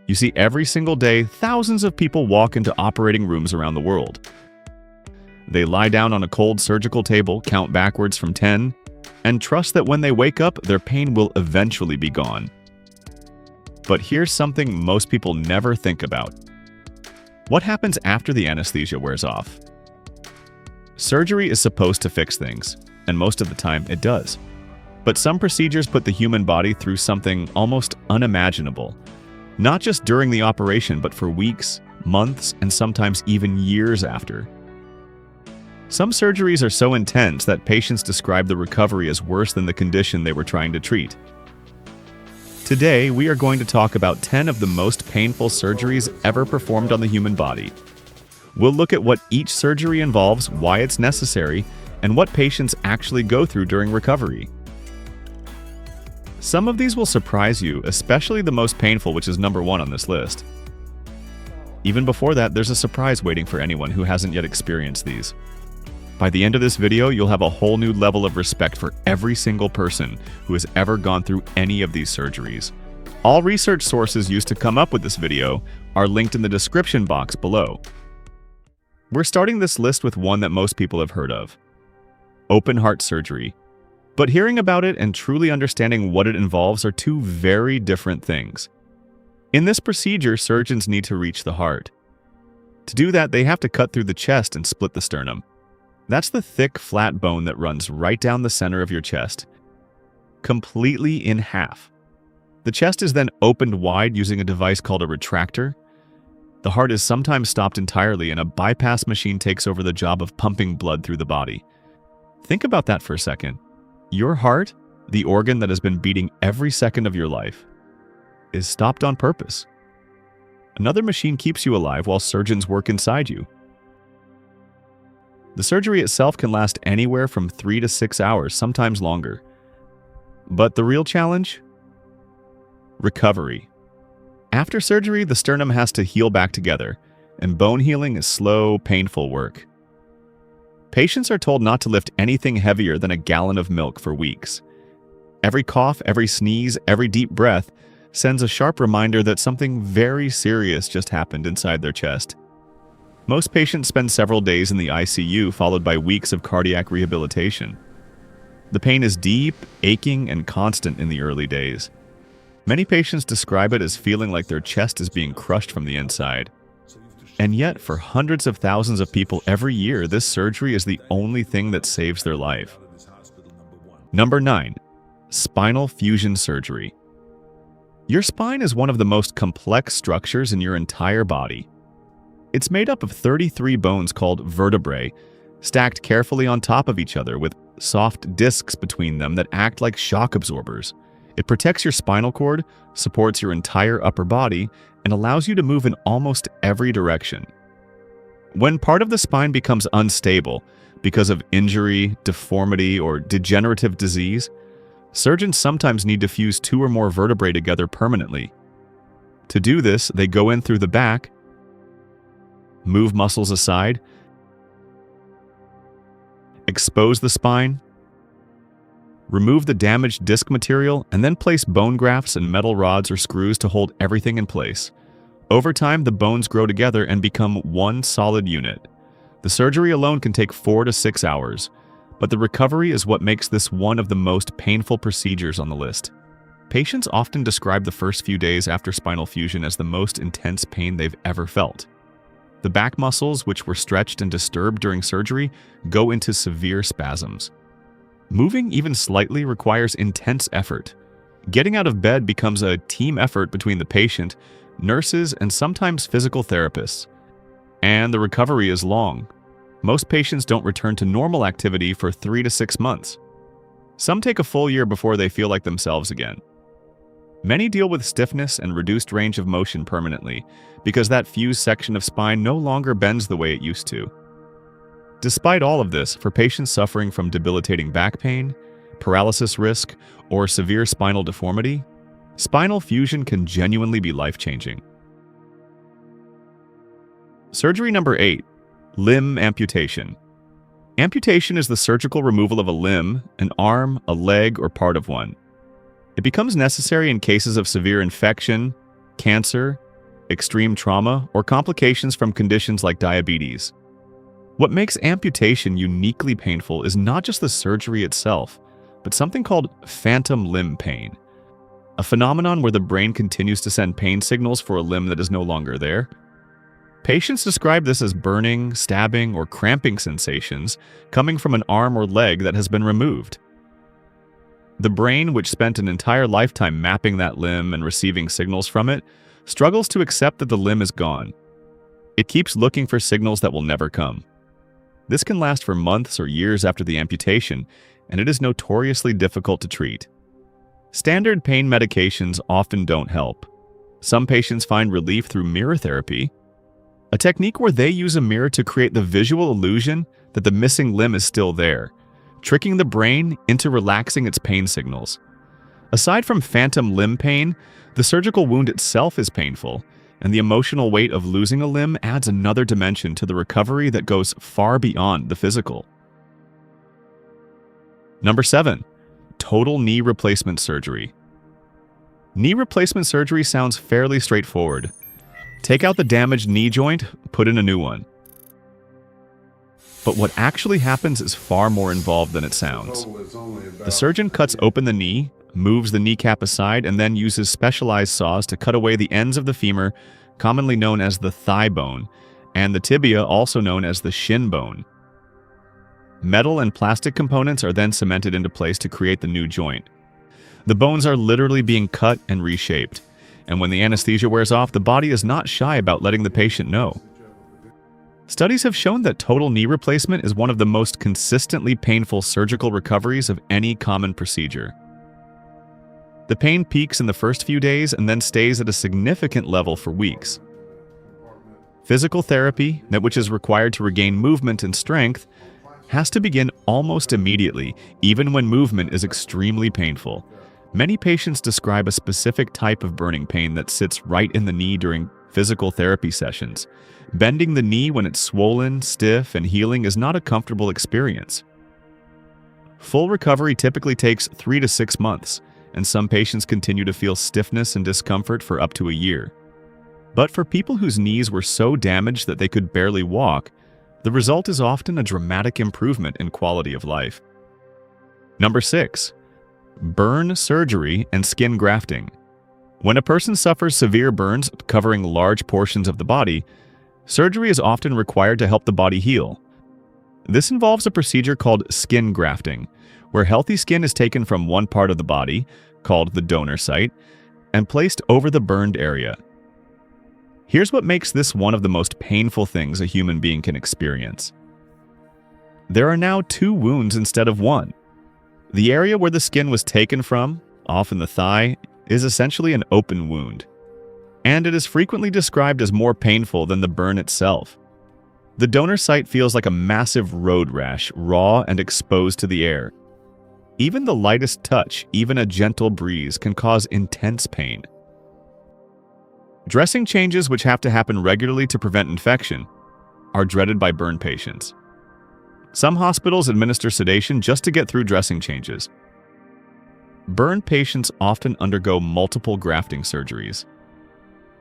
You see, every single day, thousands of people walk into operating rooms around the world. They lie down on a cold surgical table, count backwards from 10, and trust that when they wake up, their pain will eventually be gone. But here's something most people never think about. What happens after the anesthesia wears off? Surgery is supposed to fix things, and most of the time it does. But some procedures put the human body through something almost unimaginable. Not just during the operation, but for weeks, months, and sometimes even years after. Some surgeries are so intense that patients describe the recovery as worse than the condition they were trying to treat. Today, we are going to talk about 10 of the most painful surgeries ever performed on the human body. We'll look at what each surgery involves, why it's necessary, and what patients actually go through during recovery. Some of these will surprise you, especially the most painful, which is number 1 on this list. Even before that, there's a surprise waiting for anyone who hasn't yet experienced these. By the end of this video, you'll have a whole new level of respect for every single person who has ever gone through any of these surgeries. All research sources used to come up with this video are linked in the description box below. We're starting this list with one that most people have heard of: open heart surgery. But hearing about it and truly understanding what it involves are two very different things. In this procedure, surgeons need to reach the heart. To do that, they have to cut through the chest and split the sternum. That's the thick, flat bone that runs right down the center of your chest, completely in half. The chest is then opened wide using a device called a retractor. The heart is sometimes stopped entirely, and a bypass machine takes over the job of pumping blood through the body. Think about that for a second. Your heart, the organ that has been beating every second of your life, is stopped on purpose. Another machine keeps you alive while surgeons work inside you. The surgery itself can last anywhere from 3 to 6 hours, sometimes longer. But the real challenge? Recovery. After surgery, the sternum has to heal back together, and bone healing is slow, painful work. Patients are told not to lift anything heavier than a gallon of milk for weeks. Every cough, every sneeze, every deep breath sends a sharp reminder that something very serious just happened inside their chest. Most patients spend several days in the ICU, followed by weeks of cardiac rehabilitation. The pain is deep, aching, and constant in the early days. Many patients describe it as feeling like their chest is being crushed from the inside. And yet, for hundreds of thousands of people every year, this surgery is the only thing that saves their life. Number 9. Spinal fusion surgery. Your spine is one of the most complex structures in your entire body. It's made up of 33 bones called vertebrae, stacked carefully on top of each other with soft discs between them that act like shock absorbers. It protects your spinal cord, supports your entire upper body, and allows you to move in almost every direction. When part of the spine becomes unstable because of injury, deformity, or degenerative disease, surgeons sometimes need to fuse 2 or more vertebrae together permanently. To do this, they go in through the back, move muscles aside, expose the spine, remove the damaged disc material, and then place bone grafts and metal rods or screws to hold everything in place. Over time, the bones grow together and become one solid unit. The surgery alone can take 4 to 6 hours, but the recovery is what makes this one of the most painful procedures on the list. Patients often describe the first few days after spinal fusion as the most intense pain they've ever felt. The back muscles, which were stretched and disturbed during surgery, go into severe spasms. Moving even slightly requires intense effort. Getting out of bed becomes a team effort between the patient, nurses, and sometimes physical therapists. And the recovery is long. Most patients don't return to normal activity for 3 to 6 months. Some take a full year before they feel like themselves again. Many deal with stiffness and reduced range of motion permanently because that fused section of spine no longer bends the way it used to. Despite all of this, for patients suffering from debilitating back pain, paralysis risk, or severe spinal deformity, spinal fusion can genuinely be life-changing. Surgery number 8. Limb amputation. Amputation is the surgical removal of a limb, an arm, a leg, or part of one. It becomes necessary in cases of severe infection, cancer, extreme trauma, or complications from conditions like diabetes. What makes amputation uniquely painful is not just the surgery itself, but something called phantom limb pain, a phenomenon where the brain continues to send pain signals for a limb that is no longer there. Patients describe this as burning, stabbing, or cramping sensations coming from an arm or leg that has been removed. The brain, which spent an entire lifetime mapping that limb and receiving signals from it, struggles to accept that the limb is gone. It keeps looking for signals that will never come. This can last for months or years after the amputation, and it is notoriously difficult to treat. Standard pain medications often don't help. Some patients find relief through mirror therapy, a technique where they use a mirror to create the visual illusion that the missing limb is still there, tricking the brain into relaxing its pain signals. Aside from phantom limb pain, the surgical wound itself is painful, and the emotional weight of losing a limb adds another dimension to the recovery that goes far beyond the physical. Number 7. Total knee replacement surgery. Knee replacement surgery sounds fairly straightforward. Take out the damaged knee joint, put in a new one. But what actually happens is far more involved than it sounds. The surgeon cuts open the knee, moves the kneecap aside, and then uses specialized saws to cut away the ends of the femur, commonly known as the thigh bone, and the tibia, also known as the shin bone. Metal and plastic components are then cemented into place to create the new joint. The bones are literally being cut and reshaped, and when the anesthesia wears off, the body is not shy about letting the patient know. Studies have shown that total knee replacement is one of the most consistently painful surgical recoveries of any common procedure. The pain peaks in the first few days and then stays at a significant level for weeks. Physical therapy, which is required to regain movement and strength, has to begin almost immediately, even when movement is extremely painful. Many patients describe a specific type of burning pain that sits right in the knee during physical therapy sessions. Bending the knee when it's swollen, stiff, and healing is not a comfortable experience. Full recovery typically takes 3 to 6 months, and some patients continue to feel stiffness and discomfort for up to a year. But for people whose knees were so damaged that they could barely walk, the result is often a dramatic improvement in quality of life. Number 6. Burn surgery and skin grafting. When a person suffers severe burns covering large portions of the body, surgery is often required to help the body heal. This involves a procedure called skin grafting, where healthy skin is taken from one part of the body, called the donor site, and placed over the burned area. Here's what makes this one of the most painful things a human being can experience. There are now 2 wounds instead of 1. The area where the skin was taken from, often the thigh, is essentially an open wound, and it is frequently described as more painful than the burn itself. The donor site feels like a massive road rash, raw and exposed to the air. Even the lightest touch, even a gentle breeze, can cause intense pain. Dressing changes, which have to happen regularly to prevent infection, are dreaded by burn patients. Some hospitals administer sedation just to get through dressing changes. Burn patients often undergo multiple grafting surgeries.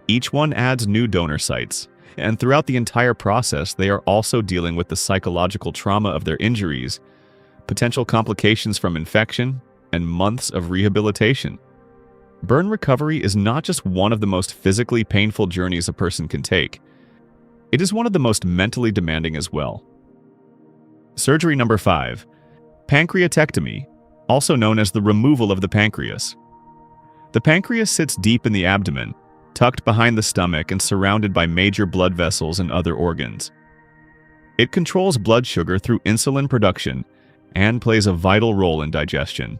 Each one adds new donor sites, and throughout the entire process, they are also dealing with the psychological trauma of their injuries, potential complications from infection, and months of rehabilitation. Burn recovery is not just one of the most physically painful journeys a person can take. It is one of the most mentally demanding as well. Surgery number 5. Pancreatectomy, also known as the removal of the pancreas. The pancreas sits deep in the abdomen, tucked behind the stomach and surrounded by major blood vessels and other organs. It controls blood sugar through insulin production and plays a vital role in digestion.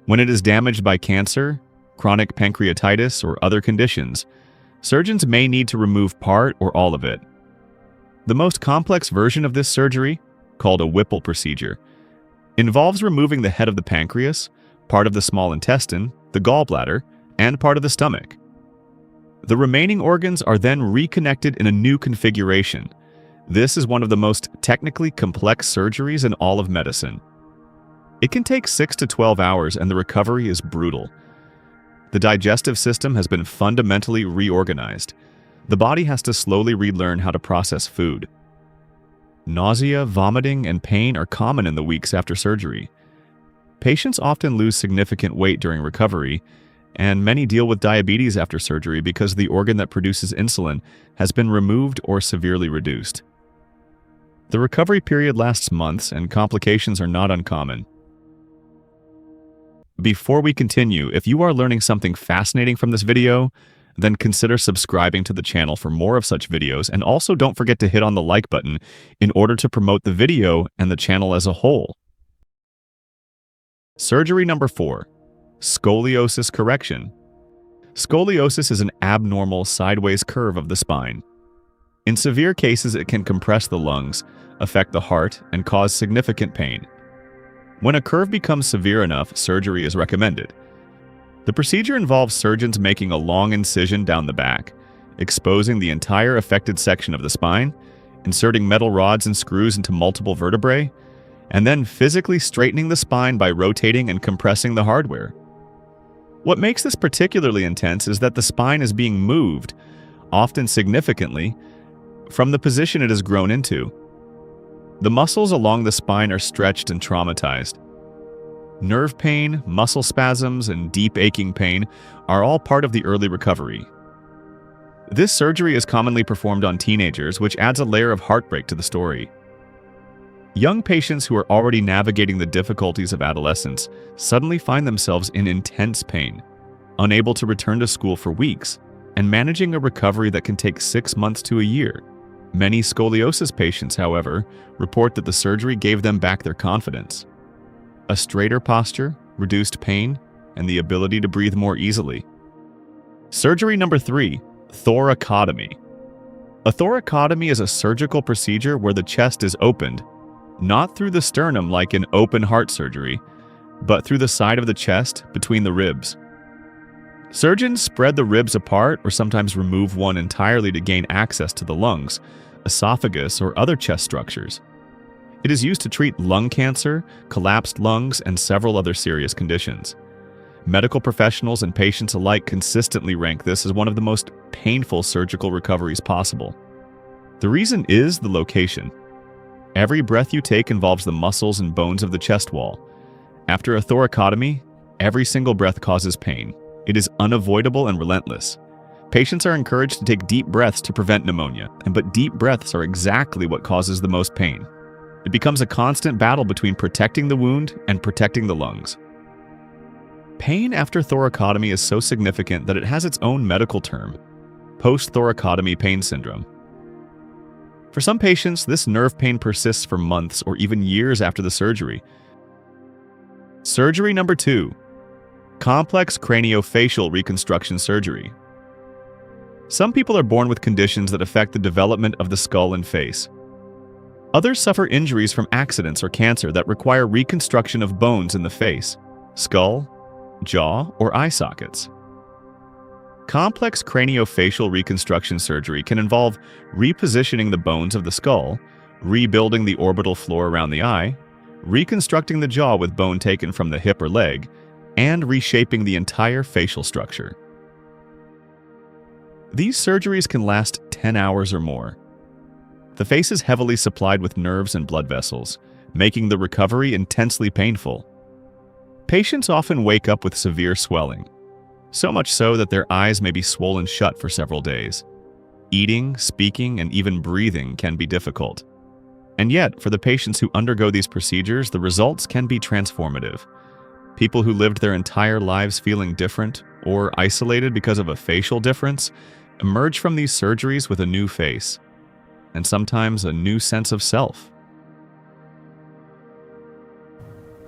When it is damaged by cancer, chronic pancreatitis, or other conditions, surgeons may need to remove part or all of it. The most complex version of this surgery, called a Whipple procedure, involves removing the head of the pancreas, part of the small intestine, the gallbladder, and part of the stomach. The remaining organs are then reconnected in a new configuration. This is one of the most technically complex surgeries in all of medicine. It can take 6 to 12 hours and the recovery is brutal. The digestive system has been fundamentally reorganized. The body has to slowly relearn how to process food. Nausea, vomiting, and pain are common in the weeks after surgery. Patients often lose significant weight during recovery, and many deal with diabetes after surgery because the organ that produces insulin has been removed or severely reduced. The recovery period lasts months, and complications are not uncommon. Before we continue, if you are learning something fascinating from this video, then consider subscribing to the channel for more of such videos, and also don't forget to hit on the like button in order to promote the video and the channel as a whole. Surgery number 4. Scoliosis correction. Scoliosis is an abnormal sideways curve of the spine. In severe cases, it can compress the lungs, affect the heart, and cause significant pain. When a curve becomes severe enough, surgery is recommended. The procedure involves surgeons making a long incision down the back, exposing the entire affected section of the spine, inserting metal rods and screws into multiple vertebrae, and then physically straightening the spine by rotating and compressing the hardware. What makes this particularly intense is that the spine is being moved, often significantly, from the position it has grown into. The muscles along the spine are stretched and traumatized. Nerve pain, muscle spasms, and deep aching pain are all part of the early recovery. This surgery is commonly performed on teenagers, which adds a layer of heartbreak to the story. Young patients who are already navigating the difficulties of adolescence suddenly find themselves in intense pain, unable to return to school for weeks, and managing a recovery that can take 6 months to a year. Many scoliosis patients, however, report that the surgery gave them back their confidence. A straighter posture, reduced pain, and the ability to breathe more easily. Surgery number 3. Thoracotomy. A thoracotomy is a surgical procedure where the chest is opened, not through the sternum like in open heart surgery, but through the side of the chest between the ribs. Surgeons spread the ribs apart or sometimes remove one entirely to gain access to the lungs, esophagus, or other chest structures. It is used to treat lung cancer, collapsed lungs, and several other serious conditions. Medical professionals and patients alike consistently rank this as one of the most painful surgical recoveries possible. The reason is the location. Every breath you take involves the muscles and bones of the chest wall. After a thoracotomy, every single breath causes pain. It is unavoidable and relentless. Patients are encouraged to take deep breaths to prevent pneumonia, but deep breaths are exactly what causes the most pain. It becomes a constant battle between protecting the wound and protecting the lungs. Pain after thoracotomy is so significant that it has its own medical term: Post-Thoracotomy Pain Syndrome. For some patients, this nerve pain persists for months or even years after the surgery. Surgery number 2. Complex craniofacial reconstruction surgery. Some people are born with conditions that affect the development of the skull and face. Others suffer injuries from accidents or cancer that require reconstruction of bones in the face, skull, jaw, or eye sockets. Complex craniofacial reconstruction surgery can involve repositioning the bones of the skull, rebuilding the orbital floor around the eye, reconstructing the jaw with bone taken from the hip or leg, and reshaping the entire facial structure. These surgeries can last 10 hours or more. The face is heavily supplied with nerves and blood vessels, making the recovery intensely painful. Patients often wake up with severe swelling, so much so that their eyes may be swollen shut for several days. Eating, speaking, and even breathing can be difficult. And yet, for the patients who undergo these procedures, the results can be transformative. People who lived their entire lives feeling different or isolated because of a facial difference emerge from these surgeries with a new face, and sometimes a new sense of self.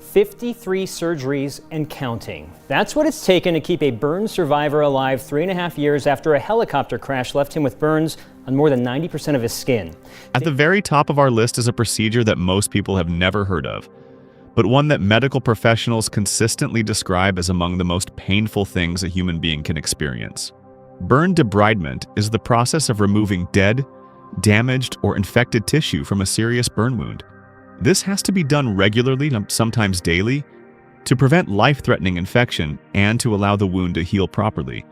53 surgeries and counting. That's what it's taken to keep a burn survivor alive 3.5 years after a helicopter crash left him with burns on more than 90% of his skin. At the very top of our list is a procedure that most people have never heard of, but one that medical professionals consistently describe as among the most painful things a human being can experience. Burn debridement is the process of removing dead, damaged, or infected tissue from a serious burn wound. This has to be done regularly, sometimes daily, to prevent life-threatening infection and to allow the wound to heal properly.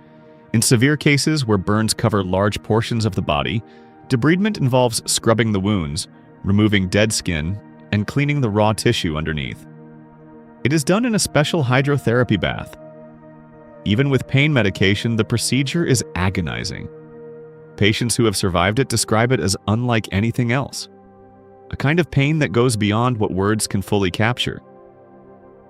In severe cases where burns cover large portions of the body, debridement involves scrubbing the wounds, removing dead skin, and cleaning the raw tissue underneath. It is done in a special hydrotherapy bath. Even with pain medication, the procedure is agonizing. Patients who have survived it describe it as unlike anything else, a kind of pain that goes beyond what words can fully capture.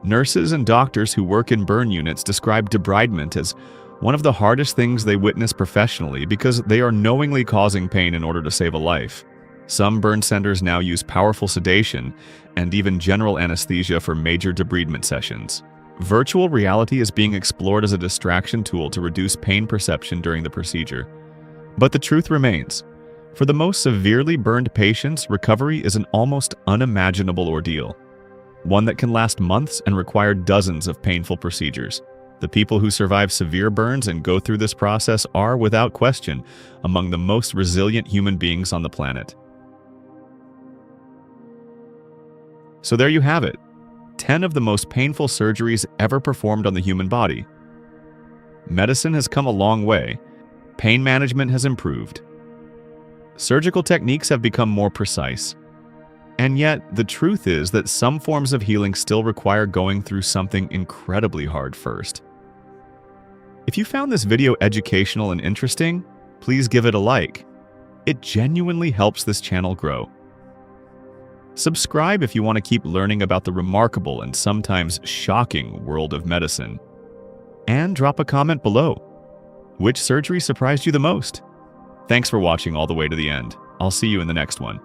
Nurses and doctors who work in burn units describe debridement as one of the hardest things they witness professionally because they are knowingly causing pain in order to save a life. Some burn centers now use powerful sedation and even general anesthesia for major debridement sessions. Virtual reality is being explored as a distraction tool to reduce pain perception during the procedure. But the truth remains. For the most severely burned patients, recovery is an almost unimaginable ordeal, one that can last months and require dozens of painful procedures. The people who survive severe burns and go through this process are, without question, among the most resilient human beings on the planet. So there you have it, 10 of the most painful surgeries ever performed on the human body. Medicine has come a long way. Pain management has improved. Surgical techniques have become more precise. And yet, the truth is that some forms of healing still require going through something incredibly hard first. If you found this video educational and interesting, please give it a like. It genuinely helps this channel grow. Subscribe if you want to keep learning about the remarkable and sometimes shocking world of medicine. And drop a comment below. Which surgery surprised you the most? Thanks for watching all the way to the end. I'll see you in the next one.